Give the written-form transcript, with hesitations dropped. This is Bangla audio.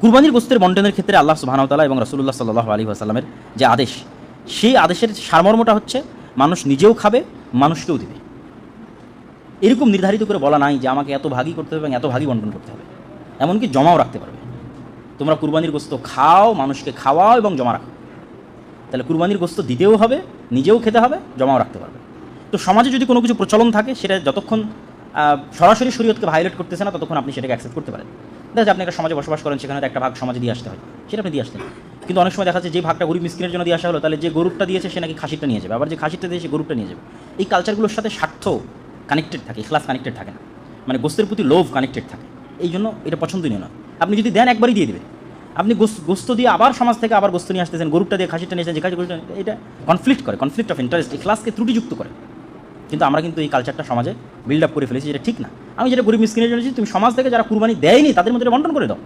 কুরবানির গোস্তের বন্টনের ক্ষেত্রে আল্লাহ সুবহানাহু ওয়া তাআলা এবং রাসূলুল্লাহ সাল্লাল্লাহু আলাইহি ওয়াসাল্লামের যে আদেশ, সেই আদেশের সারমর্মটা হচ্ছে মানুষ নিজেও খাবে, মানুষকেও দিবে। এরকম নির্ধারিত করে বলা নাই যে আমাকে এত ভাগই করতে হবে এবং এত ভাগই বন্টন করতে হবে। এমনকি জমাও রাখতে পারবে। তোমরা কুরবানির গোস্ত খাও, মানুষকে খাওয়াও এবং জমা রাখো। তাহলে কুরবানির গোস্ত দিতেও হবে, নিজেও খেতে হবে, জমাও রাখতে পারবে। তো সমাজে যদি কোনো কিছু প্রচলন থাকে, সেটা যতক্ষণ সরাসরি শরীয়তকে ভায়োলেট করতেছে না, ততক্ষণ আপনি সেটাকে অ্যাকসেপ্ট করতে পারেন। দেখা যায় আপনি একটা সমাজে বসবাস করেন, সেখানে একটা ভাগ সমাজে দিয়ে আসতে হয়, সেটা আপনি দিয়ে আসতেন। কিন্তু অনেক সময় দেখা যাচ্ছে যে ভাগটা গরিব মিসকিনের জন্য দিয়ে আসা হলো, তাহলে যে গরুটা দিয়েছে সে নাকি খাসিটা নিয়ে যাবে, আবার যে খাসিটা দিয়ে সে গরুটা নিয়ে যাবে। এই কালচারগুলোর সাথে স্বার্থ কানেক্টেড থাকে, ইখলাস কানেক্টেড থাকে না, মানে গোস্তের প্রতি লোভ কানেক্টেড থাকে। এই জন্য এটা পছন্দনীয় না। আপনি যদি দেন একবারই দিয়ে দেবে, আপনি গোস্ত দিয়ে আবার সমাজ থেকে আবার গোস্ত নিয়ে আসতেছেন, গরুটা দিয়ে খাসিটা নিয়ে আসছেন, যে খাসি গরুটা, এটা কনফ্লিক্ট করে, কনফ্লিক্ট অফ ইন্টারেস্ট, ইখলাসকে ত্রুটিযুক্ত করে। কিন্তু আমরা কিন্তু এই কালচারটা সমাজে বিল্ড আপ করে ফেলেছি, যেটা ঠিক না। আমি যেটা গরিব মিসকিনের জন্য, তুমি সমাজ থেকে যারা কুরবানি দেয়নি তাদের মধ্যে বন্টন করে দাও।